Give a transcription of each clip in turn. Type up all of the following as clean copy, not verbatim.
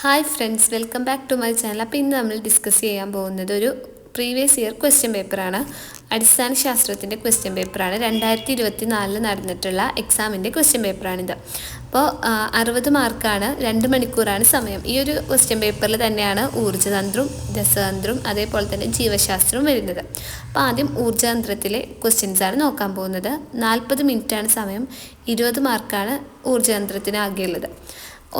Hi friends, welcome back to my channel. അപ്പോൾ ഇന്ന് നമ്മൾ ഡിസ്കസ് ചെയ്യാൻ പോകുന്നത് ഒരു പ്രീവിയസ് ഇയർ ക്വസ്റ്റ്യൻ പേപ്പറാണ്. അടിസ്ഥാന ശാസ്ത്രത്തിൻ്റെ ക്വസ്റ്റ്യൻ പേപ്പറാണ്. 2024 നടന്നിട്ടുള്ള എക്സാമിൻ്റെ ക്വസ്റ്റ്യൻ പേപ്പറാണിത്. അപ്പോൾ 60 മാർക്കാണ്, 2 മണിക്കൂറാണ് സമയം. ഈ ഒരു ക്വസ്റ്റ്യൻ പേപ്പറിൽ തന്നെയാണ് ഊർജ്ജതന്ത്രവും രസതന്ത്രവും അതേപോലെ തന്നെ ജീവശാസ്ത്രവും വരുന്നത്. അപ്പോൾ ആദ്യം ഊർജ്ജതന്ത്രത്തിലെ ക്വസ്റ്റ്യൻസാണ് നോക്കാൻ പോകുന്നത്. 40 മിനിറ്റാണ് സമയം. 20 മാർക്കാണ് ഊർജ്ജതന്ത്രത്തിന് ആകെയുള്ളത്.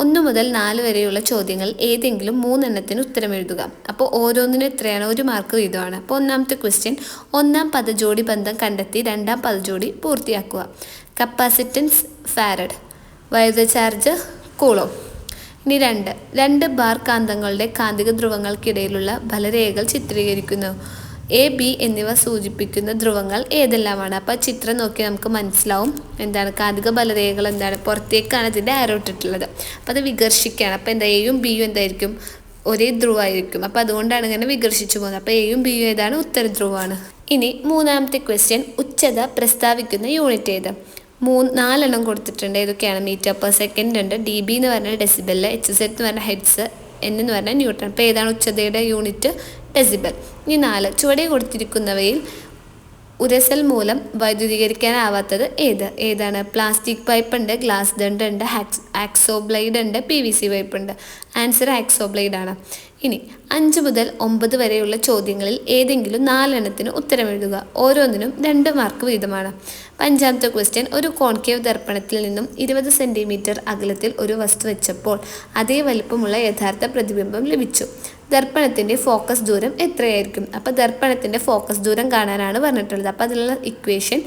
1 മുതൽ 4 വരെയുള്ള ചോദ്യങ്ങൾ ഏതെങ്കിലും 3 എണ്ണത്തിന് ഉത്തരം എഴുതുക. അപ്പോൾ ഓരോന്നിനും എത്രയാണ്? 1 മാർക്ക് വീതമാണ്. അപ്പോൾ ഒന്നാമത്തെ ക്വസ്റ്റ്യൻ, ഒന്നാം പദജോടി ബന്ധം കണ്ടെത്തി രണ്ടാം പദജോടി പൂർത്തിയാക്കുക. കപ്പാസിറ്റൻസ് ഫാരഡ്, വൈദ്യുത ചാർജ് കൂളോം. ഇനി രണ്ട് ബാർ കാന്തങ്ങളുടെ കാന്തിക ധ്രുവങ്ങൾക്കിടയിലുള്ള ബലരേഖകൾ ചിത്രീകരിക്കുന്നു. എ, ബി എന്നിവ സൂചിപ്പിക്കുന്ന ധ്രുവങ്ങൾ ഏതെല്ലാമാണ്? അപ്പോൾ ചിത്രം നോക്കി നമുക്ക് മനസ്സിലാവും എന്താണ് കാന്തിക ബലരേഖകൾ എന്താണ്. പുറത്തേക്കാണ് ഇതിൻ്റെ ആരോ ഇട്ടിട്ടുള്ളത്. അപ്പോൾ അത് വികർഷിക്കുകയാണ്. അപ്പോൾ എന്താ, എയും ബിയും എന്തായിരിക്കും? ഒരേ ധ്രുവമായിരിക്കും. അപ്പോൾ അതുകൊണ്ടാണ് ഇങ്ങനെ വികർഷിച്ചു പോകുന്നത്. അപ്പോൾ എയും ബിയും ഏതാണ്? ഉത്തര ധ്രുവമാണ്. ഇനി മൂന്നാമത്തെ ക്വസ്റ്റ്യൻ, ഉച്ചത പ്രസ്താവിക്കുന്ന യൂണിറ്റ് ഏത്? 4 കൊടുത്തിട്ടുണ്ട്. ഏതൊക്കെയാണ്? മീറ്റർ പെർ സെക്കൻഡ് ഉണ്ട്, ഡി ബി എന്ന് പറഞ്ഞാൽ ഡെസിബെൽ, HZ എന്ന് പറഞ്ഞാൽ ഹെഡ്സ്, എന്ന് പറഞ്ഞാൽ ന്യൂട്ടൺ. അപ്പോൾ ഏതാണ് ഉച്ചതയുടെ യൂണിറ്റ്? ഡെസിബൽ. ഇനി 4, ചുവടെ കൊടുത്തിരിക്കുന്നവയിൽ ഉരസൽ മൂലം വൈദ്യുതീകരിക്കാനാവാത്തത് ഏതാണ്? പ്ലാസ്റ്റിക് പൈപ്പ് ഉണ്ട്, ഗ്ലാസ് ദണ്ട് ഉണ്ട്, ആക്സോബ്ലൈഡ് ഉണ്ട്, PVC പൈപ്പ് ഉണ്ട്. ആൻസർ ആക്സോബ്ലൈഡ് ആണ്. ഇനി 5 മുതൽ 9 വരെയുള്ള ചോദ്യങ്ങളിൽ ഏതെങ്കിലും 4 എണ്ണത്തിന് ഉത്തരം എഴുതുക. ഓരോന്നിനും 2 മാർക്ക് വീതമാണ്. 5ാമത്തെ ക്വസ്റ്റ്യൻ, ഒരു കോൺകേവ് ദർപ്പണത്തിൽ നിന്നും 20 സെൻറ്റിമീറ്റർ അകലത്തിൽ ഒരു വസ്തു വെച്ചപ്പോൾ അതേ വലിപ്പമുള്ള യഥാർത്ഥ പ്രതിബിംബം ലഭിച്ചു. ദർപ്പണത്തിൻ്റെ ഫോക്കസ് ദൂരം എത്രയായിരിക്കും? അപ്പോൾ ദർപ്പണത്തിൻ്റെ ഫോക്കസ് ദൂരം കാണാനാണ് പറഞ്ഞിട്ടുള്ളത്. അപ്പോൾ അതിലുള്ള ഇക്വേഷൻ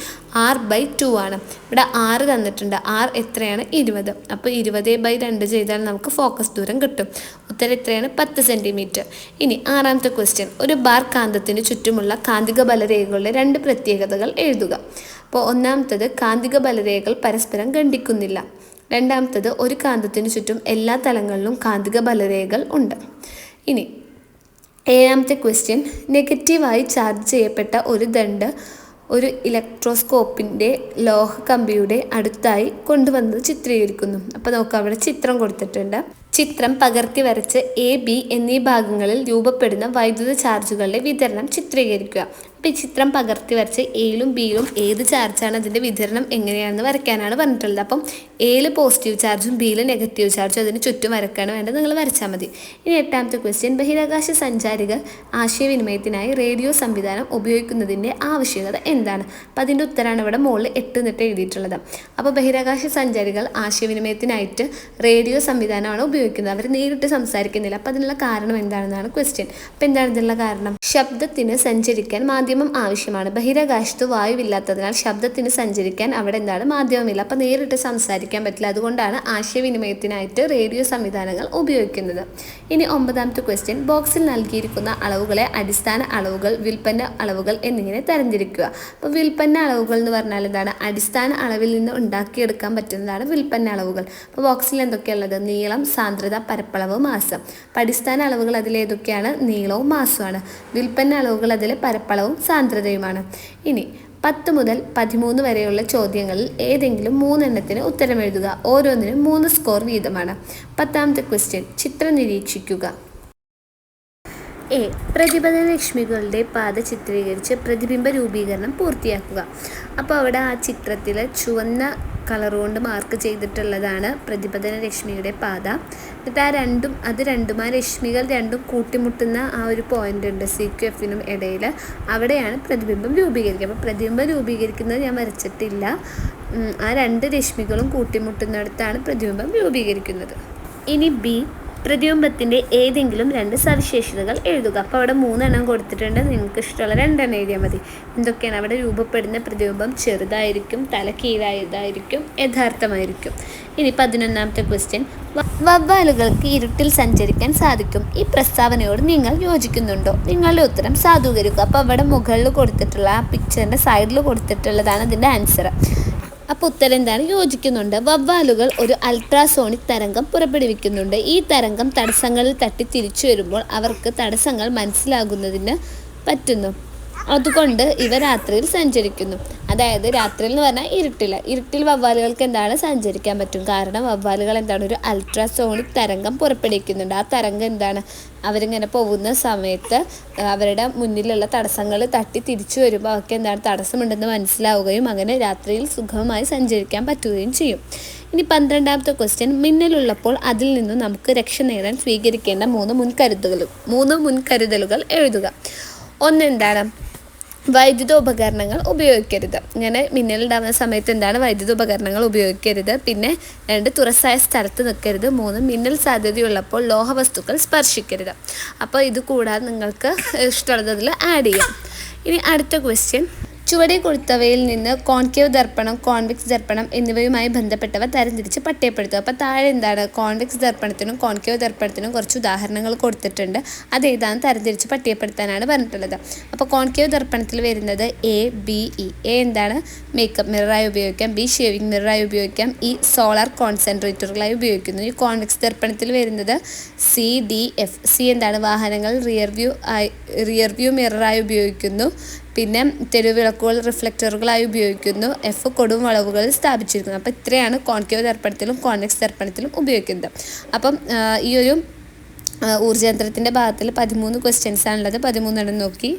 R/2 ആണ്. ഇവിടെ R തന്നിട്ടുണ്ട്. R എത്രയാണ്? 20. അപ്പോൾ 20/2 ചെയ്താൽ നമുക്ക് ഫോക്കസ് ദൂരം കിട്ടും. ഉത്തരം എത്രയാണ്? 10 സെൻറ്റിമീറ്റർ. ഇനി 6ാമത്തെ ക്വസ്റ്റ്യൻ, ഒരു ബാർ കാന്തത്തിന് ചുറ്റുമുള്ള കാന്തിക ബലരേഖകളുടെ 2 പ്രത്യേകതകൾ എഴുതുക. അപ്പോൾ ഒന്നാമത്തത്, കാന്തിക ബലരേഖകൾ പരസ്പരം ഖണ്ഡിക്കുന്നില്ല. രണ്ടാമത്തത്, ഒരു കാന്തത്തിന് ചുറ്റും എല്ലാ തലങ്ങളിലും കാന്തിക ബലരേഖകൾ ഉണ്ട്. ഇനി 7ാമത്തെ ക്വസ്റ്റ്യൻ, നെഗറ്റീവായി ചാർജ് ചെയ്യപ്പെട്ട ഒരു ദണ്ട് ഒരു ഇലക്ട്രോസ്കോപ്പിൻ്റെ ലോഹ കമ്പിയുടെ അടുത്തായി കൊണ്ടുവന്നത് ചിത്രീകരിക്കുന്നു. അപ്പോൾ നമുക്ക് അവിടെ ചിത്രം കൊടുത്തിട്ടുണ്ട്. ചിത്രം പകർത്തി വരച്ച് A, B എന്നീ ഭാഗങ്ങളിൽ രൂപപ്പെടുന്ന വൈദ്യുത ചാർജുകളുടെ വിതരണം ചിത്രീകരിക്കുക. അപ്പോൾ ഈ ചിത്രം പകർത്തി വരച്ച് എയിലും ബിയിലും ഏത് ചാർജാണ് അതിൻ്റെ വിതരണം എങ്ങനെയാണെന്ന് വരയ്ക്കാനാണ് പറഞ്ഞിട്ടുള്ളത്. അപ്പം എയിൽ പോസിറ്റീവ് ചാർജും ബിയിൽ നെഗറ്റീവ് ചാർജും അതിന് ചുറ്റും വരയ്ക്കാണ് വേണ്ടത്. നിങ്ങൾ വരച്ചാൽ മതി. ഇനി 8ാമത്തെ ക്വസ്റ്റ്യൻ, ബഹിരാകാശ സഞ്ചാരികൾ ആശയവിനിമയത്തിനായി റേഡിയോ സംവിധാനം ഉപയോഗിക്കുന്നതിൻ്റെ ആവശ്യകത എന്താണ്? അപ്പോൾ അതിൻ്റെ ഉത്തരമാണ് ഇവിടെ മുകളിൽ 8 എന്നിട്ട് എഴുതിയിട്ടുള്ളത്. അപ്പോൾ ബഹിരാകാശ സഞ്ചാരികൾ ആശയവിനിമയത്തിനായിട്ട് റേഡിയോ സംവിധാനമാണ് ഉപയോഗിക്കുന്നത്. അവർ നേരിട്ട് സംസാരിക്കുന്നില്ല. അപ്പോൾ അതിനുള്ള കാരണം എന്താണെന്നാണ് ക്വസ്റ്റ്യൻ. അപ്പോൾ എന്താണ് ഇതിനുള്ള കാരണം? ശബ്ദത്തിന് സഞ്ചരിക്കാൻ മാധ്യമം ആവശ്യമാണ്. ബഹിരാകാശത്ത് വായുവില്ലാത്തതിനാൽ ശബ്ദത്തിന് സഞ്ചരിക്കാൻ അവിടെ എന്താണ്? മാധ്യമമില്ല. അപ്പോൾ നേരിട്ട് സംസാരിക്കാൻ പറ്റില്ല. അതുകൊണ്ടാണ് ആശയവിനിമയത്തിനായിട്ട് റേഡിയോ സംവിധാനങ്ങൾ ഉപയോഗിക്കുന്നത്. ഇനി 9ാമത്തെ ക്വസ്റ്റ്യൻ, ബോക്സിൽ നൽകിയിരിക്കുന്ന അളവുകളെ അടിസ്ഥാന അളവുകൾ, വിൽപ്പന്ന അളവുകൾ എന്നിങ്ങനെ തരംതിരിക്കുക. അപ്പോൾ വിൽപ്പന്ന അളവുകൾ എന്ന് പറഞ്ഞാൽ എന്താണ്? അടിസ്ഥാന അളവിൽ നിന്ന് ഉണ്ടാക്കിയെടുക്കാൻ പറ്റുന്നതാണ് വിൽപ്പന്ന അളവുകൾ. അപ്പോൾ ബോക്സിൽ എന്തൊക്കെയുള്ളത്? നീളം, സാന്ദ്രത, പരപ്പളവ്, മാസം. അപ്പോൾ അടിസ്ഥാന അളവുകൾ അതിലേതൊക്കെയാണ്? നീളവും മാസവുമാണ്. വിൽപ്പന്ന അളവുകൾ അതിൽ പരപ്പളവും സാന്ദ്രതയുമാണ്. ഇനി 10 മുതൽ 13 വരെയുള്ള ചോദ്യങ്ങളിൽ ഏതെങ്കിലും 3 എണ്ണത്തിന് ഉത്തരം എഴുതുക. ഓരോന്നിനും 3 സ്കോർ വീതമാണ്. 10ാമത്തെ ക്വസ്റ്റ്യൻ, ചിത്രം നിരീക്ഷിക്കുക. A, പ്രതിപതന രശ്മികളുടെ പാത ചിത്രീകരിച്ച് പ്രതിബിംബ രൂപീകരണം പൂർത്തിയാക്കുക. അപ്പോൾ അവിടെ ആ ചിത്രത്തിൽ ചുവന്ന കളർ കൊണ്ട് മാർക്ക് ചെയ്തിട്ടുള്ളതാണ് പ്രതിപതന രശ്മിയുടെ പാത. എന്നിട്ട് അത് രണ്ടും ആ രശ്മികൾ രണ്ടും കൂട്ടിമുട്ടുന്ന ആ ഒരു പോയിന്റ് ഉണ്ട് CQFനും ഇടയിൽ. അവിടെയാണ് പ്രതിബിംബം രൂപീകരിക്കുക. അപ്പോൾ പ്രതിബിംബം രൂപീകരിക്കുന്നത് ഞാൻ വരച്ചിട്ടില്ല. ആ 2 രശ്മികളും കൂട്ടിമുട്ടുന്നിടത്താണ് പ്രതിബിംബം രൂപീകരിക്കുന്നത്. ഇനി B, പ്രതിബിംബത്തിൻ്റെ ഏതെങ്കിലും 2 സവിശേഷതകൾ എഴുതുക. അപ്പോൾ അവിടെ 3 എണ്ണം കൊടുത്തിട്ടുണ്ട്. നിങ്ങൾക്ക് ഇഷ്ടമുള്ള 2 എണ്ണം എഴുതിയാൽ മതി. എന്തൊക്കെയാണ്? അവിടെ രൂപപ്പെടുന്ന പ്രതിബിംബം ചെറുതായിരിക്കും, തല കീഴായതായിരിക്കും, യഥാർത്ഥമായിരിക്കും. ഇനി 11ാമത്തെ ക്വസ്റ്റ്യൻ, വവ്വാലുകൾക്ക് ഇരുട്ടിൽ സഞ്ചരിക്കാൻ സാധിക്കും. ഈ പ്രസ്താവനയോട് നിങ്ങൾ യോജിക്കുന്നുണ്ടോ? നിങ്ങളുടെ ഉത്തരം സാധൂകരിക്കുക. അപ്പോൾ അവിടെ മുകളിൽ കൊടുത്തിട്ടുള്ള ആ പിക്ചറിൻ്റെ സൈഡിൽ കൊടുത്തിട്ടുള്ളതാണ് അതിൻ്റെ ആൻസർ. അപ്പോൾ ഉത്തരം എന്താണ്? യോജിക്കുന്നുണ്ട്. വവ്വാലുകൾ ഒരു അൾട്രാസോണിക് തരംഗം പുറപ്പെടുവിക്കുന്നുണ്ട്. ഈ തരംഗം തടസ്സങ്ങളിൽ തട്ടി തിരിച്ചു വരുമ്പോൾ അവർക്ക് തടസ്സങ്ങൾ മനസ്സിലാകുന്നതിന് പറ്റുന്നു. അതുകൊണ്ട് ഇവ രാത്രിയിൽ സഞ്ചരിക്കുന്നു. അതായത് രാത്രിയിൽ എന്ന് പറഞ്ഞാൽ ഇരുട്ടിൽ വവ്വാലുകൾക്ക് എന്താണ് സഞ്ചരിക്കാൻ പറ്റും. കാരണം വവ്വാലുകൾ എന്താണ് ഒരു അൾട്രാസോണിക് തരംഗം പുറപ്പെടുവിക്കുന്നുണ്ട്. ആ തരംഗം എന്താണ് അവരിങ്ങനെ പോകുന്ന സമയത്ത് അവരുടെ മുന്നിലുള്ള തടസ്സങ്ങൾ തട്ടി തിരിച്ചു വരുമ്പോൾ അവർക്ക് എന്താണ് തടസ്സമുണ്ടെന്ന് മനസ്സിലാവുകയും അങ്ങനെ രാത്രിയിൽ സുഖമായി സഞ്ചരിക്കാൻ പറ്റുകയും ചെയ്യും. ഇനി 12ാമത്തെ ക്വസ്റ്റ്യൻ, മിന്നലുള്ളപ്പോൾ അതിൽ നിന്നും നമുക്ക് രക്ഷ നേടാൻ സ്വീകരിക്കേണ്ട 3 മുൻകരുതലുകൾ എഴുതുക. ഒന്നെന്താണ്, വൈദ്യുത ഉപകരണങ്ങൾ ഉപയോഗിക്കരുത്. ഇങ്ങനെ മിന്നലുണ്ടാകുന്ന സമയത്ത് എന്താണ് വൈദ്യുത ഉപകരണങ്ങൾ ഉപയോഗിക്കരുത്. പിന്നെ 2, തുറസായ സ്ഥലത്ത് നിൽക്കരുത്. 3, മിന്നൽ സാധ്യതയുള്ളപ്പോൾ ലോഹവസ്തുക്കൾ സ്പർശിക്കരുത്. അപ്പോൾ ഇത് കൂടാതെ നിങ്ങൾക്ക് ഇഷ്ടമുള്ളതിൽ ആഡ് ചെയ്യാം. ഇനി അടുത്ത ക്വസ്റ്റ്യൻ, ചുവടെ കൊടുത്തവയിൽ നിന്ന് കോൺകേവ് ദർപ്പണം, കോൺവെക്സ് ദർപ്പണം എന്നിവയുമായി ബന്ധപ്പെട്ടവ തരംതിരിച്ച് പട്ടികപ്പെടുത്തുക. അപ്പോൾ താഴെ എന്താണ് കോൺവെക്സ് ദർപ്പണത്തിനും കോൺകേവ് ദർപ്പണത്തിനും കുറച്ച് ഉദാഹരണങ്ങൾ കൊടുത്തിട്ടുണ്ട്. അതേതാണ് തരംതിരിച്ച് പട്ടികപ്പെടുത്താനാണ് പറഞ്ഞിട്ടുള്ളത്. അപ്പോൾ കോൺകേവ് ദർപ്പണത്തിൽ വരുന്നത് A, B, E. A എന്താണ് മേക്കപ്പ് മിററായി ഉപയോഗിക്കാം, B ഷേവിംഗ് മിററായി ഉപയോഗിക്കാം, E സോളാർ കോൺസെൻട്രേറ്ററുകളായി ഉപയോഗിക്കുന്നു. ഈ കോൺവെക്സ് ദർപ്പണത്തിൽ വരുന്നത് C, D, F. C എന്താണ് വാഹനങ്ങൾ റിയർ വ്യൂ മിററായി ഉപയോഗിക്കുന്നു. പിന്നെ തെരുവിളക്കുകൾ റിഫ്ലക്ടറുകളായി ഉപയോഗിക്കുന്നു. F കൊടും വളവുകളിൽ സ്ഥാപിച്ചിരിക്കുന്നു. അപ്പോൾ ഇത്രയാണ് കോൺകേവ് ദർപ്പണത്തിലും കോൺവെക്സ് ദർപ്പണത്തിലും ഉപയോഗിക്കുന്നത്. അപ്പം ഈ ഒരു ഊർജ്ജയന്ത്രത്തിൻ്റെ ഭാഗത്തിൽ 13 ക്വസ്റ്റ്യൻസ് ആണുള്ളത്. 13 നോക്കി.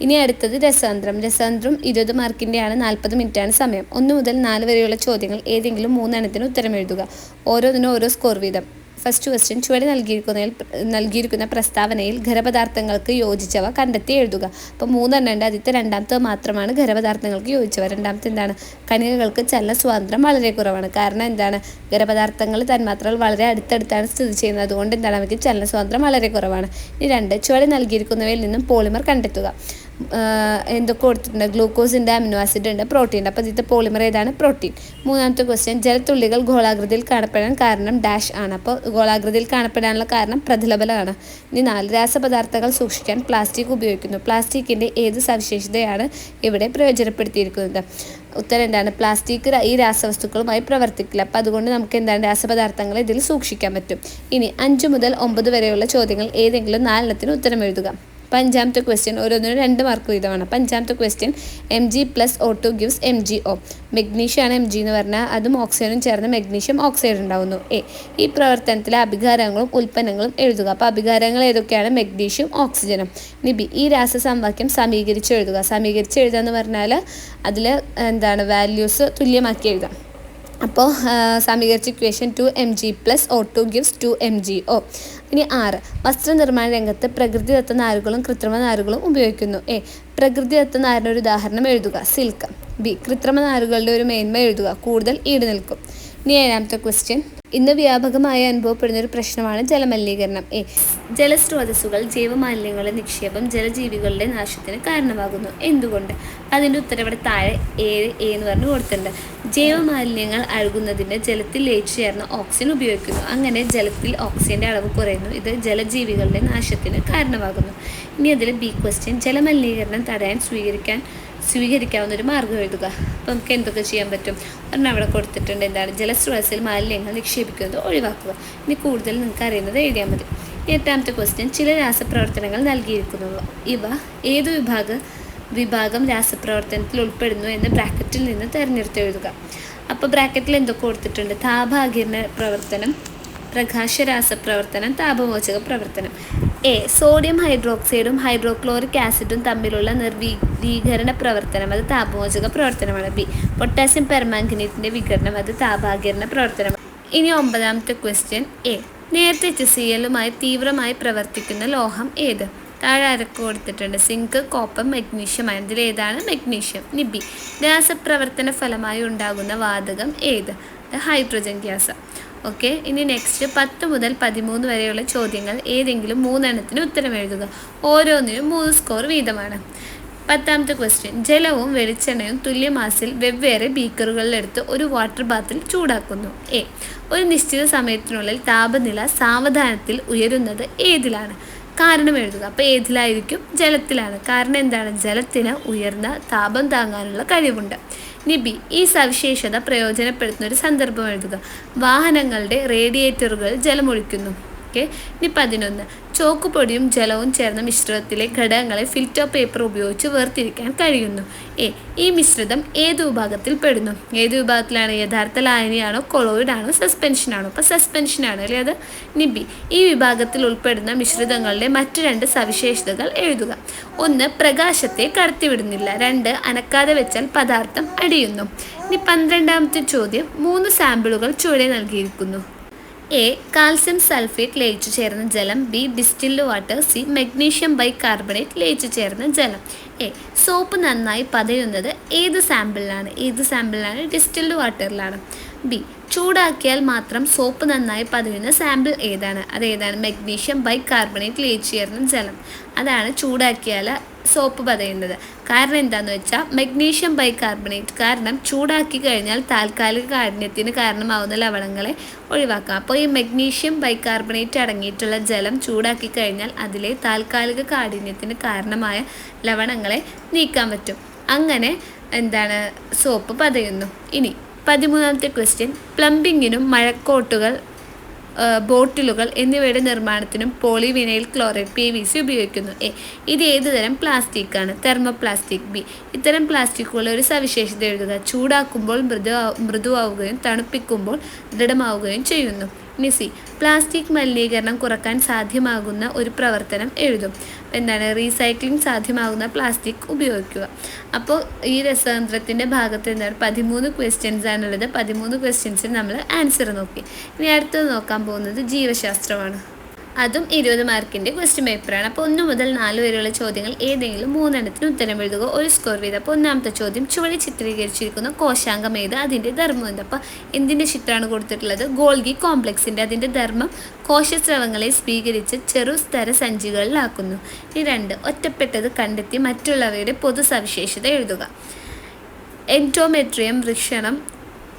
ഇനി അടുത്തത് രസതന്ത്രം. 20 മാർക്കിൻ്റെയാണ്, 40 മിനിറ്റാണ് സമയം. 1 മുതൽ 4 വരെയുള്ള ചോദ്യങ്ങൾ ഏതെങ്കിലും 3 എണ്ണത്തിന് ഉത്തരം എഴുതുക. ഓരോന്നിനും ഓരോ സ്കോർ വീതം. ഫസ്റ്റ് ക്വസ്റ്റ്യൻ, ചുവടെ നൽകിയിരിക്കുന്ന പ്രസ്താവനയിൽ ഖരപദാർത്ഥങ്ങൾക്ക് യോജിച്ചവ കണ്ടെത്തി എഴുതുക. അപ്പോൾ 3 എണ്ണം ഉണ്ട്. ആദ്യത്തെ രണ്ടാമത്തെ മാത്രമാണ് ഖരപദാർത്ഥങ്ങൾക്ക് യോജിച്ചവ. രണ്ടാമത്തെ എന്താണ് കണികകൾക്ക് ചലന സ്വാതന്ത്ര്യം വളരെ കുറവാണ്. കാരണം എന്താണ് ഖരപദാർത്ഥങ്ങൾ തന്മാത്രകൾ വളരെ അടുത്തടുത്താണ് സ്ഥിതി ചെയ്യുന്നത്. അതുകൊണ്ട് എന്താണ് അവയ്ക്ക് ചലന സ്വാതന്ത്ര്യം വളരെ കുറവാണ്. ഇനി 2, ചുവടെ നൽകിയിരിക്കുന്നവയിൽ നിന്നും പോളിമർ കണ്ടെത്തുക. എന്തൊക്കെ കൊടുത്തിട്ടുണ്ട്, ഗ്ലൂക്കോസ് ഉണ്ട്, അമിനോ ആസിഡ് ഉണ്ട്, പ്രോട്ടീൻ ഉണ്ട്. അപ്പോൾ ഇതിൻ്റെ പോളിമർ ഏതാണ്? പ്രോട്ടീൻ. മൂന്നാമത്തെ ക്വസ്റ്റ്യൻ, ജലത്തുള്ളികൾ ഗോളാകൃതിയിൽ കാണപ്പെടാൻ കാരണം ഡാഷ് ആണ്. അപ്പോൾ ഗോളാകൃതിയിൽ കാണപ്പെടാനുള്ള കാരണം പ്രതിലബലമാണ്. ഇനി 4, രാസപദാർത്ഥങ്ങൾ സൂക്ഷിക്കാൻ പ്ലാസ്റ്റിക് ഉപയോഗിക്കുന്നു. പ്ലാസ്റ്റിക്കിൻ്റെ ഏത് സവിശേഷതയാണ് ഇവിടെ പ്രയോജനപ്പെടുത്തിയിരിക്കുന്നത്? ഉത്തരം എന്താണ്? പ്ലാസ്റ്റിക് ഈ രാസവസ്തുക്കളുമായി പ്രവർത്തിക്കില്ല. അപ്പോൾ അതുകൊണ്ട് നമുക്ക് എന്താണ് രാസപദാർത്ഥങ്ങൾ ഇതിൽ സൂക്ഷിക്കാൻ പറ്റും. ഇനി 5 മുതൽ 9 വരെയുള്ള ചോദ്യങ്ങൾ ഏതെങ്കിലും 4 എണ്ണത്തിന് ഉത്തരം എഴുതുക. 5ാമത്തെ ക്വസ്റ്റ്യൻ ഓരോന്നിനും 2 മാർക്ക് വീതമാണ്. 5ാമത്തെ ക്വസ്റ്റ്യൻ, Mg+O2 gives MgO. മെഗ്നീഷ്യമാണ് Mg എന്ന് പറഞ്ഞാൽ അതും ഓക്സിജനും ചേർന്ന് മെഗ്നീഷ്യം ഓക്സൈഡ് ഉണ്ടാകുന്നു. ഈ പ്രവർത്തനത്തിലെ അഭികാരങ്ങളും ഉൽപ്പന്നങ്ങളും എഴുതുക. അപ്പോൾ അഭികാരങ്ങൾ ഏതൊക്കെയാണ്? മെഗ്നീഷ്യം, ഓക്സിജനും. ഇനി B, ഈ രാസസമവാക്യം സമീകരിച്ച് എഴുതുക. സമീകരിച്ച് എഴുതുക എന്ന് പറഞ്ഞാൽ അതിൽ എന്താണ് വാല്യൂസ് തുല്യമാക്കി എഴുതാം. അപ്പോൾ സമീകരിച്ച ഇക്വേഷൻ 2Mg+O2 gives 2MgO. ഇനി 6, വസ്ത്രനിർമ്മാണ രംഗത്ത് പ്രകൃതിദത്ത നാരുകളും കൃത്രിമ നാരുകളും ഉപയോഗിക്കുന്നു. പ്രകൃതിദത്ത നാരിനൊരു ഉദാഹരണം എഴുതുക. സിൽക്ക്. B, കൃത്രിമ നാരുകളുടെ ഒരു മേന്മ എഴുതുക. കൂടുതൽ ഈട് നിൽക്കും. ഇനി 7ാമത്തെ ക്വസ്റ്റ്യൻ, ഇന്ന് വ്യാപകമായി അനുഭവപ്പെടുന്ന ഒരു പ്രശ്നമാണ് ജലമലിനീകരണം. ജലസ്രോതസ്സുകൾ ജൈവമാലിന്യങ്ങളുടെ നിക്ഷേപം ജലജീവികളുടെ നാശത്തിന് കാരണമാകുന്നു. എന്തുകൊണ്ട്? അതിൻ്റെ ഉത്തരം ഇവിടെ താഴെ A എന്ന് പറഞ്ഞ് കൊടുത്തിട്ടുണ്ട്. ജൈവമാലിന്യങ്ങൾ അഴുകുന്നതിന് ജലത്തിൽ ലയിച്ചു ചേർന്ന ഓക്സിജൻ ഉപയോഗിക്കുന്നു. അങ്ങനെ ജലത്തിൽ ഓക്സിജൻ്റെ അളവ് കുറയുന്നു. ഇത് ജലജീവികളുടെ നാശത്തിന് കാരണമാകുന്നു. ഇനി അതിൽ B ക്വസ്റ്റ്യൻ, ജലമലിനീകരണം തടയാൻ സ്വീകരിക്കാവുന്ന ഒരു മാർഗ്ഗം എഴുതുക. അപ്പോൾ നമുക്ക് എന്തൊക്കെ ചെയ്യാൻ പറ്റും? ഒരെണ്ണം അവിടെ കൊടുത്തിട്ടുണ്ട്. എന്താണ്? ജലസ്രോതസ്സിൽ മാലിന്യങ്ങൾ നിക്ഷേപിക്കുന്നത് ഒഴിവാക്കുക. ഇനി കൂടുതൽ നിങ്ങൾക്ക് അറിയുന്നത് എഴുതിയാൽ മതി. 8ാമത്തെ ക്വസ്റ്റ്യൻ, ചില രാസപ്രവർത്തനങ്ങൾ നൽകിയിരിക്കുന്നു. ഇവ ഏതു വിഭാഗം രാസപ്രവർത്തനത്തിൽ ഉൾപ്പെടുന്നു എന്ന് ബ്രാക്കറ്റിൽ നിന്ന് തിരഞ്ഞെടുത്ത് എഴുതുക. അപ്പോൾ ബ്രാക്കറ്റിൽ എന്തൊക്കെ കൊടുത്തിട്ടുണ്ട്? താപാകിരണ പ്രവർത്തനം, പ്രകാശരാസപ്രവർത്തനം, താപമോചക പ്രവർത്തനം. സോഡിയം ഹൈഡ്രോക്സൈഡും ഹൈഡ്രോക്ലോറിക് ആസിഡും തമ്മിലുള്ള നിർവീകരണ പ്രവർത്തനം, അത് താപമോചക പ്രവർത്തനമാണ്. B, പൊട്ടാസ്യം പെർമാംഗനേറ്റിൻ്റെ വികരണം, അത് താപാകിരണ പ്രവർത്തനമാണ്. ഇനി 9ാമത്തെ ക്വസ്റ്റ്യൻ, നേരത്തെ HCl തീവ്രമായി പ്രവർത്തിക്കുന്ന ലോഹം ഏത്? താഴെ ആരൊക്കെ കൊടുത്തിട്ടുണ്ട്? സിങ്ക്, കോപ്പർ, മെഗ്നീഷ്യമാണ്. ഇതിലേതാണ്? മെഗ്നീഷ്യം. ഇനി B, രാസപ്രവർത്തന ഫലമായി ഉണ്ടാകുന്ന വാതകം ഏത്? Hydrogen gas. ഓക്കെ. ഇനി നെക്സ്റ്റ് 10 മുതൽ 13 വരെയുള്ള ചോദ്യങ്ങൾ ഏതെങ്കിലും 3 എണ്ണത്തിന് ഉത്തരം എഴുതുക. ഓരോന്നിനും 3 സ്കോർ വീതമാണ്. 10ാമത്തെ ക്വസ്റ്റ്യൻ, ജലവും വെളിച്ചെണ്ണയും തുല്യ മാസിൽ വെവ്വേറെ ബീക്കറുകളിലെടുത്ത് ഒരു വാട്ടർ ബാത്തിൽ ചൂടാക്കുന്നു. ഒരു നിശ്ചിത സമയത്തിനുള്ളിൽ താപനില സാവധാനത്തിൽ ഉയരുന്നത് ഏതിലാണ്? കാരണം എഴുതുക. അപ്പോൾ ഏതിലായിരിക്കും? ജലത്തിലാണ്. കാരണം എന്താണ്? ജലത്തിന് ഉയർന്ന താപം താങ്ങാനുള്ള കഴിവുണ്ട്. ഇനി B, ഈ സവിശേഷത പ്രയോജനപ്പെടുത്തുന്ന ഒരു സന്ദർഭം എഴുതുക. വാഹനങ്ങളുടെ റേഡിയേറ്ററുകൾ ജലമൊഴിക്കുന്നു. ഓക്കെ. ഇനി 11. ചോക്കുപൊടിയും ജലവും ചേർന്ന മിശ്രിതത്തിലെ ഘടകങ്ങളെ ഫിൽറ്റർ പേപ്പർ ഉപയോഗിച്ച് വേർതിരിക്കാൻ കഴിയുന്നു. ഈ മിശ്രിതം ഏത് വിഭാഗത്തിൽ പെടുന്നു? ഏത് വിഭാഗത്തിലാണ്? യഥാർത്ഥ ലായനിയാണോ, കൊളോയിഡ് ആണോ, സസ്പെൻഷൻ ആണോ? അപ്പോൾ സസ്പെൻഷൻ ആണ് അല്ലേ അത്. ഇനി ബി. ഈ വിഭാഗത്തിൽ ഉൾപ്പെടുന്ന മിശ്രിതങ്ങളുടെ മറ്റ് 2 സവിശേഷതകൾ എഴുതുക. 1. പ്രകാശത്തെ കടത്തിവിടുന്നില്ല. 2. അനക്കാതെ വെച്ചാൽ പദാർത്ഥം അടിയുന്നു. ഇനി 12ാമത്തെ ചോദ്യം. 3 സാമ്പിളുകൾ ചുവടെ നൽകിയിരിക്കുന്നു. എ. കാൽസ്യം സൾഫേറ്റ് ലയിച്ചു ചേർന്ന ജലം. B. Distilled water. C. Magnesium bicarbonate ലയിച്ചു ചേർന്ന ജലം. എ. സോപ്പ് നന്നായി പതയുന്നത് ഏത് സാമ്പിളിലാണ്? ഡിസ്റ്റിൽഡ് വാട്ടറിലാണ്. ബി. ചൂടാക്കിയാൽ മാത്രം സോപ്പ് നന്നായി പതയുന്ന സാമ്പിൾ ഏതാണ്? അതേതാണ്? മഗ്നീഷ്യം ബൈകാർബണേറ്റ് ലയിച്ചു ചേർന്ന ജലം. അതാണ് ചൂടാക്കിയാൽ സോപ്പ് പതയുന്നത്. കാരണം എന്താണെന്ന് വെച്ചാൽ മഗ്നീഷ്യം ബൈകാർബണേറ്റ്, കാരണം ചൂടാക്കി കഴിഞ്ഞാൽ താൽക്കാലിക കാഠിന്യത്തിന് കാരണമാവുന്ന ലവണങ്ങളെ ഒഴിവാക്കാം. അപ്പോൾ ഈ മഗ്നീഷ്യം ബൈകാർബണേറ്റ് അടങ്ങിയിട്ടുള്ള ജലം ചൂടാക്കി കഴിഞ്ഞാൽ അതിലെ താൽക്കാലിക കാഠിന്യത്തിന് കാരണമായ ലവണങ്ങളെ നീക്കാൻ പറ്റും. അങ്ങനെ സോപ്പ് പതയുന്നു. ഇനി 13ാമത്തെ ക്വസ്റ്റ്യൻ. പ്ലംബിങ്ങിനും മഴക്കോട്ടുകൾ, ബോട്ടിലുകൾ എന്നിവയുടെ നിർമ്മാണത്തിനും പോളിവിനൈൽ ക്ലോറൈഡ് PVC ഉപയോഗിക്കുന്നു. ഇത് ഏത് തരം പ്ലാസ്റ്റിക്കാണ്? തെർമോപ്ലാസ്റ്റിക്. ബി. ഇത്തരം പ്ലാസ്റ്റിക്കുകളുടെ ഒരു സവിശേഷത എഴുതുക. ചൂടാക്കുമ്പോൾ മൃദുവാവുകയും തണുപ്പിക്കുമ്പോൾ ദൃഢമാവുകയും ചെയ്യുന്നു. ഇനി സി. പ്ലാസ്റ്റിക് മലിനീകരണം കുറക്കാൻ സാധ്യമാകുന്ന ഒരു പ്രവർത്തനം എഴുതും. റീസൈക്ലിംഗ് സാധ്യമാകുന്ന പ്ലാസ്റ്റിക് ഉപയോഗിക്കുക. അപ്പോൾ ഈ രസതന്ത്രത്തിൻ്റെ ഭാഗത്ത് 13 ക്വസ്റ്റ്യൻസ് ആണുള്ളത്. 13 ക്വസ്റ്റ്യൻസിന് നമ്മൾ ആൻസർ നോക്കി. ഇനി അടുത്തത് നോക്കാൻ പോകുന്നത് ജീവശാസ്ത്രമാണ്. അതും 20 മാർക്കിൻ്റെ ക്വസ്റ്റ്യൻ പേപ്പറാണ്. അപ്പോൾ 1 മുതൽ 4 വരെയുള്ള ചോദ്യങ്ങൾ ഏതെങ്കിലും 3 എണ്ണത്തിന് ഉത്തരം എഴുതുക. ഒരു സ്കോർ വീതം. അപ്പോൾ 1ാമത്തെ ചോദ്യം. ചുവടെ ചിത്രീകരിച്ചിരിക്കുന്ന കോശാംഗം ഏത്? അതിൻ്റെ ധർമ്മം എന്ത്? അപ്പോൾ എന്തിൻ്റെ ചിത്രമാണ് കൊടുത്തിട്ടുള്ളത്? ഗോൾഗി കോംപ്ലക്സിൻ്റെ. അതിൻ്റെ ധർമ്മം കോശസ്രവങ്ങളെ സ്വീകരിച്ച് ചെറുസ്തര സഞ്ചികളിലാക്കുന്നു. ഈ 2. ഒറ്റപ്പെട്ടത് കണ്ടെത്തി മറ്റുള്ളവയുടെ പൊതു സവിശേഷത എഴുതുക. എൻഡോമെട്രിയം, വൃഷണം,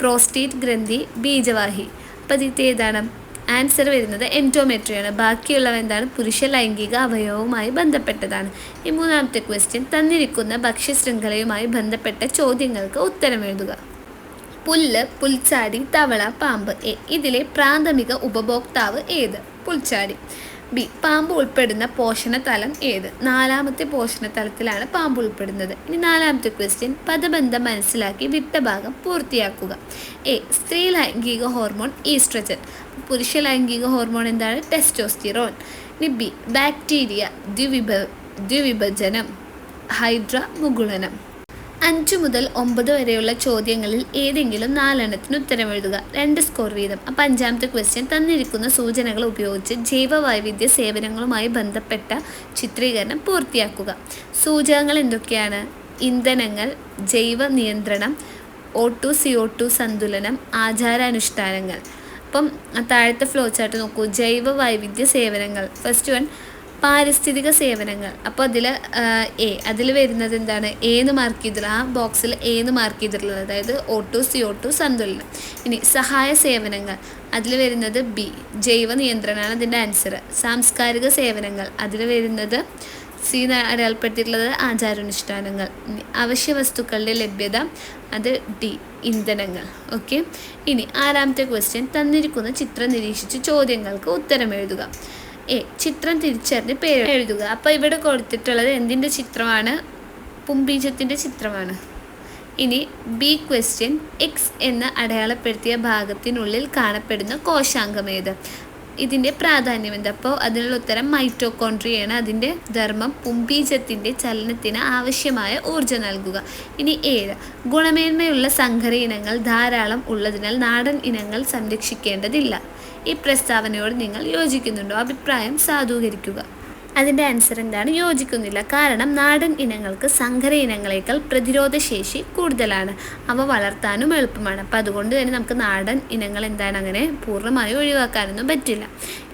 പ്രോസ്റ്റേറ്റ് ഗ്രന്ഥി, ബീജവാഹി. അപ്പോൾ ഇത് ഏതാണ്? ആൻസർ വരുന്നത് എൻഡോമെട്രിയാണ്. ബാക്കിയുള്ളവ പുരുഷ ലൈംഗിക അവയവവുമായി ബന്ധപ്പെട്ടതാണ്. ഈ 3ാമത്തെ ക്വസ്റ്റ്യൻ. തന്നിരിക്കുന്ന ഭക്ഷ്യശൃംഖലയുമായി ബന്ധപ്പെട്ട ചോദ്യങ്ങൾക്ക് ഉത്തരം എഴുതുക. പുല്ല്, പുൽച്ചാടി, തവള, പാമ്പ്. ഇതിലെ പ്രാഥമിക ഉപഭോക്താവ് ഏത്? പുൽച്ചാടി. ബി. പാമ്പ് ഉൾപ്പെടുന്ന പോഷണതലം ഏത്? 4ാമത്തെ പോഷണതലത്തിലാണ് പാമ്പ് ഉൾപ്പെടുന്നത്. ഇനി 4ാമത്തെ ക്വസ്റ്റ്യൻ. പദബന്ധം മനസ്സിലാക്കി വിട്ട ഭാഗം പൂർത്തിയാക്കുക. എ. സ്ത്രീ ലൈംഗിക ഹോർമോൺ ഈസ്ട്രജൻ. പുരുഷ ലൈംഗിക ഹോർമോൺ എന്താണ്? ടെസ്റ്റോസ്റ്റിറോൺ. ഇനി ബി. ബാക്ടീരിയ, ദ്വിവിഭജനം, ഹൈഡ്ര, മുകുളനം. 5 മുതൽ 9 വരെയുള്ള ചോദ്യങ്ങളിൽ ഏതെങ്കിലും 4 എണ്ണത്തിന് ഉത്തരം എഴുതുക. 2 സ്കോർ വീതം. അപ്പോൾ 5ാമത്തെ ക്വസ്റ്റ്യൻ. തന്നിരിക്കുന്ന സൂചനകൾ ഉപയോഗിച്ച് ജൈവവൈവിധ്യ സേവനങ്ങളുമായി ബന്ധപ്പെട്ട ചിത്രീകരണം പൂർത്തിയാക്കുക. സൂചകങ്ങൾ എന്തൊക്കെയാണ്? ഇന്ധനങ്ങൾ, ജൈവ നിയന്ത്രണം, O2 CO2 സന്തുലനം, ആചാരാനുഷ്ഠാനങ്ങൾ. അപ്പം താഴത്തെ ഫ്ലോ ചാർട്ട് നോക്കൂ. ജൈവ വൈവിധ്യ സേവനങ്ങൾ. ഫസ്റ്റ് വൺ പാരിസ്ഥിതിക സേവനങ്ങൾ. അപ്പോൾ അതിൽ വരുന്നത് എന്താണ്? ഏന്ന് മാർക്ക് ചെയ്തിട്ടുള്ള ആ ബോക്സിൽ ഏന്ന് മാർക്ക് ചെയ്തിട്ടുള്ളത്, അതായത് O2 CO2 സന്തുലനം. ഇനി സഹായ സേവനങ്ങൾ, അതിൽ വരുന്നത് ബി. ജൈവ നിയന്ത്രണമാണ് അതിൻ്റെ ആൻസർ. സാംസ്കാരിക സേവനങ്ങൾ, അതിൽ വരുന്നത് സി അടയാളപ്പെടുത്തിയിട്ടുള്ളത് ആചാരാനുഷ്ഠാനങ്ങൾ. അവശ്യ വസ്തുക്കളുടെ ലഭ്യത, അത് ഡി. ഇന്ധനങ്ങൾ. ഓക്കെ. ഇനി 6ാമത്തെ ക്വസ്റ്റ്യൻ. തന്നിരിക്കുന്ന ചിത്രം നിരീക്ഷിച്ച് ചോദ്യങ്ങൾക്ക് ഉത്തരം എഴുതുക. ചിത്രം തിരിച്ചറിഞ്ഞ് പേര് എഴുതുക. അപ്പോൾ ഇവിടെ കൊടുത്തിട്ടുള്ളത് എന്തിൻ്റെ ചിത്രമാണ്? പുംബീജത്തിൻ്റെ ചിത്രമാണ്. ഇനി ബി ക്വസ്റ്റ്യൻ. എക്സ് എന്ന് അടയാളപ്പെടുത്തിയ ഭാഗത്തിനുള്ളിൽ കാണപ്പെടുന്ന കോശാംഗം ഏത്? ഇതിൻ്റെ പ്രാധാന്യം എന്താ? അപ്പോൾ അതിനുള്ള ഉത്തരം മൈറ്റോകോൺട്രിയയാണ്. അതിൻ്റെ ധർമ്മം പുംബീജത്തിൻ്റെ ചലനത്തിന് ആവശ്യമായ ഊർജ്ജം നൽകുക. ഇനി 7. ഗുണമേന്മയുള്ള സങ്കര ഇനങ്ങൾ ധാരാളം ഉള്ളതിനാൽ നാടൻ ഇനങ്ങൾ സംരക്ഷിക്കേണ്ടതില്ല. ഈ പ്രസ്താവനയോട് നിങ്ങൾ യോജിക്കുന്നുണ്ടോ? അഭിപ്രായം സാധൂകരിക്കുക. അതിൻ്റെ ആൻസർ എന്താണ്? യോജിക്കുന്നില്ല. കാരണം നാടൻ ഇനങ്ങൾക്ക് സങ്കര ഇനങ്ങളേക്കാൾ പ്രതിരോധശേഷി കൂടുതലാണ്. അവ വളർത്താനും എളുപ്പമാണ്. അപ്പോൾ അതുകൊണ്ട് തന്നെ നമുക്ക് നാടൻ ഇനങ്ങൾ അങ്ങനെ പൂർണ്ണമായി ഒഴിവാക്കാനൊന്നും പറ്റില്ല.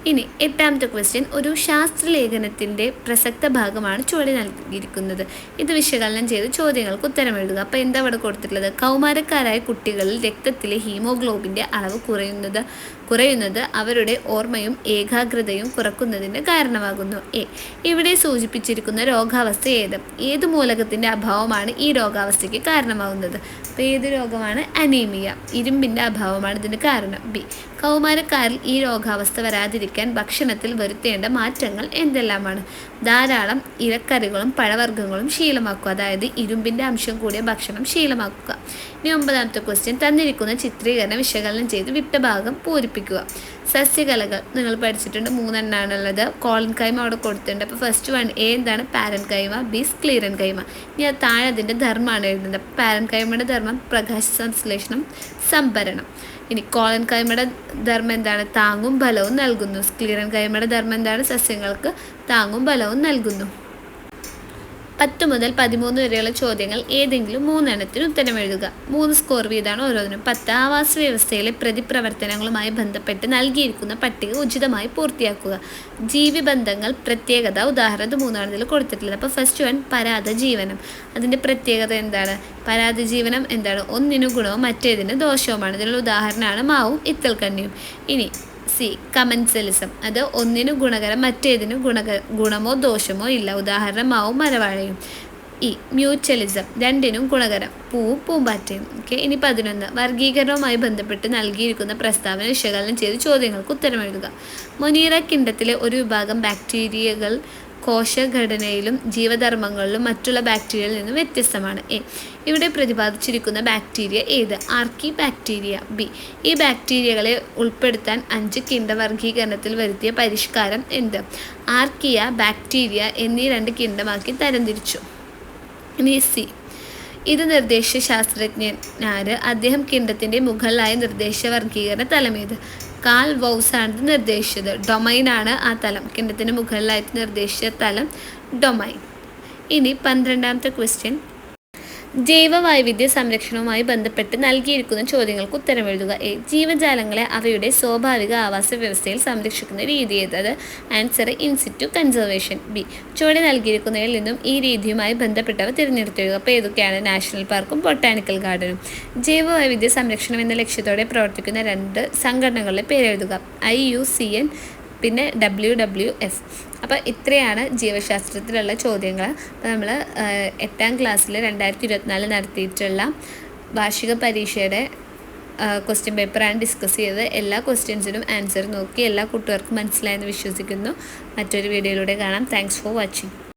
ഇനി 8ാമത്തെ ക്വസ്റ്റ്യൻ. ഒരു ശാസ്ത്രലേഖനത്തിൻ്റെ പ്രസക്ത ഭാഗമാണ് ചുവടെ നൽകിയിരിക്കുന്നത്. ഇത് വിശകലനം ചെയ്ത് ചോദ്യങ്ങൾക്ക് ഉത്തരം എഴുതുക. അപ്പോൾ എന്താ ഇവിടെ കൊടുത്തിട്ടുള്ളത്? കൗമാരക്കാരായ കുട്ടികളിൽ രക്തത്തിലെ ഹീമോഗ്ലോബിൻ്റെ അളവ് കുറയുന്നത് കുറയുന്നത് അവരുടെ ഓർമ്മയും ഏകാഗ്രതയും കുറക്കുന്നതിന് കാരണമാകുന്നു. ഇവിടെ സൂചിപ്പിച്ചിരിക്കുന്ന രോഗാവസ്ഥ ഏത് മൂലകത്തിൻ്റെ അഭാവമാണ് ഈ രോഗാവസ്ഥയ്ക്ക് കാരണമാകുന്നത്? അപ്പോൾ ഏത് രോഗമാണ്? അനീമിയ, ഇരുമ്പിൻ്റെ അഭാവമാണ് ഇതിന് കാരണം. കൗമാരക്കാരിൽ ഈ രോഗാവസ്ഥ വരാതിരിക്കാൻ ഭക്ഷണത്തിൽ വരുത്തേണ്ട മാറ്റങ്ങൾ എന്തെല്ലാമാണ്? ധാരാളം ഇലക്കറികളും പഴവർഗ്ഗങ്ങളും ശീലമാക്കുക, അതായത് ഇരുമ്പിൻ്റെ അംശം കൂടിയ ഭക്ഷണം ശീലമാക്കുക. ഇനി 9ാമത്തെ ക്വസ്റ്റ്യൻ, തന്നിരിക്കുന്ന ചിത്രീകരണം വിശകലനം ചെയ്ത് വിട്ട ഭാഗം പൂരിപ്പിക്കുക. സസ്യകലകൾ നിങ്ങൾ പഠിച്ചിട്ടുണ്ട്, 3 എണ്ണാണുള്ളത്. കോളൻ കൈമ അവിടെ കൊടുത്തിട്ടുണ്ട്. അപ്പോൾ ഫസ്റ്റ് വൺ എന്താണ്? പാരൻ കൈമ. ബി സ്ക്ലീറൻ കൈമ. ഇനി അത് താഴെ അതിൻ്റെ ധർമ്മമാണ് എഴുതുന്നത്. പാരൻ കൈമയുടെ ധർമ്മം പ്രകാശ സംശ്ലേഷണം, സംഭരണം. ഇനി കോളൻ കൈമയുടെ ധർമ്മം എന്താണ്? താങ്ങും ബലവും നൽകുന്നു. സ്ക്ലീറൻ കൈമയുടെ ധർമ്മം എന്താണ്? സസ്യങ്ങൾക്ക് താങ്ങും ബലവും നൽകുന്നു. 10 മുതൽ 13 വരെയുള്ള ചോദ്യങ്ങൾ ഏതെങ്കിലും 3 എണ്ണത്തിന് ഉത്തരം എഴുതുക. 3 സ്കോർ വീതമാണ് ഓരോന്നിനും. 10 ആവാസ വ്യവസ്ഥയിലെ പ്രതിപ്രവർത്തനങ്ങളുമായി ബന്ധപ്പെട്ട് നൽകിയിരിക്കുന്ന പട്ടിക ഉചിതമായി പൂർത്തിയാക്കുക. ജീവിബന്ധങ്ങൾ പ്രത്യേകത, ഉദാഹരണം 3 ഇതിൽ കൊടുത്തിട്ടുള്ളത്. അപ്പോൾ ഫസ്റ്റ് വൺ പരാദജീവനം. അതിൻ്റെ പ്രത്യേകത എന്താണ്? പരാദജീവനം എന്താണ്? ഒന്നിനു ഗുണവും മറ്റേതിന് ദോഷവുമാണ്. ഇതിനുള്ള ഉദാഹരണമാണ് മാവും ഇത്തൽക്കണ്ണിയും. ഇനി സി കമൻസലിസം. അത് ഒന്നിനു ഗുണകരം മറ്റേതിന് ഗുണമോ ദോഷമോ ഇല്ല. ഉദാഹരണം മാവും മരവാഴയും. ഈ മ്യൂച്വലിസം, രണ്ടിനും ഗുണകരം, പൂവും പൂമ്പാറ്റയും. ഇനി 11 വർഗീകരണവുമായി ബന്ധപ്പെട്ട് നൽകിയിരിക്കുന്ന പ്രസ്താവന വിശകലനം ചെയ്ത് ചോദ്യങ്ങൾക്ക് ഉത്തരം എഴുതുക. മൊനീറ കിണ്ഡത്തിലെ ഒരു വിഭാഗം ബാക്ടീരിയകൾ കോശഘടനയിലും ജീവധർമ്മങ്ങളിലും മറ്റുള്ള ബാക്ടീരിയയിൽ നിന്നും വ്യത്യസ്തമാണ്. ഇവിടെ പ്രതിപാദിച്ചിരിക്കുന്ന ബാക്ടീരിയ ഏത്? ആർക്കി ബാക്ടീരിയ. ബി ഈ ബാക്ടീരിയകളെ ഉൾപ്പെടുത്താൻ 5 കിണ്ഡ വർഗീകരണത്തിൽ വരുത്തിയ പരിഷ്കാരം എന്ത്? ആർക്കിയ, ബാക്ടീരിയ എന്നീ 2 കിണ്ഡമാക്കി തരംതിരിച്ചു. ഇനി സി ഇത് നിർദ്ദേശ ശാസ്ത്രജ്ഞനാര്? അദ്ദേഹം കിണ്ഡത്തിൻ്റെ മുകളിലായ നിർദ്ദേശ വർഗീകരണ തലമേത്? കാൽ വൗസാണ് നിർദ്ദേശിച്ചത്. ഡൊമൈനാണ് ആ തലം. കിണ്ഡത്തിന് മുകളിലായിട്ട് നിർദ്ദേശിച്ച തലം ഡൊമൈൻ. ഇനി 12ാമത്തെ ക്വസ്റ്റ്യൻ, ജൈവവൈവിധ്യ സംരക്ഷണവുമായി ബന്ധപ്പെട്ട് നൽകിയിരിക്കുന്ന ചോദ്യങ്ങൾക്ക് ഉത്തരം എഴുതുക. ജീവജാലങ്ങളെ അവയുടെ സ്വാഭാവിക ആവാസ വ്യവസ്ഥയിൽ സംരക്ഷിക്കുന്ന രീതി ഏത്? അത് ആൻസർ ഇൻസിറ്റു കൺസർവേഷൻ. ബി ചുവടെ നൽകിയിരിക്കുന്നതിൽ നിന്നും ഈ രീതിയുമായി ബന്ധപ്പെട്ടവ തിരഞ്ഞെടുത്തെഴുതുക. അപ്പോൾ ഏതൊക്കെയാണ്? നാഷണൽ പാർക്കും ബൊട്ടാണിക്കൽ ഗാർഡനും. ജൈവവൈവിധ്യ സംരക്ഷണം എന്ന ലക്ഷ്യത്തോടെ പ്രവർത്തിക്കുന്ന 2 സംഘടനകളുടെ പേരെഴുതുക. IUCN പിന്നെ WWF. അപ്പോൾ ഇത്രയാണ് ജീവശാസ്ത്രത്തിലുള്ള ചോദ്യങ്ങൾ. അപ്പോൾ നമ്മൾ 8ാം ക്ലാസ്സിൽ 2024 നടത്തിയിട്ടുള്ള വാർഷിക പരീക്ഷയുടെ ക്വസ്റ്റ്യൻ പേപ്പറാണ് ഡിസ്കസ് ചെയ്തത്. എല്ലാ ക്വസ്റ്റ്യൻസിനും ആൻസർ നോക്കി എല്ലാ കൂട്ടുകാർക്കും മനസ്സിലായെന്ന് വിശ്വസിക്കുന്നു. മറ്റൊരു വീഡിയോയിലൂടെ കാണാം. Thanks for watching.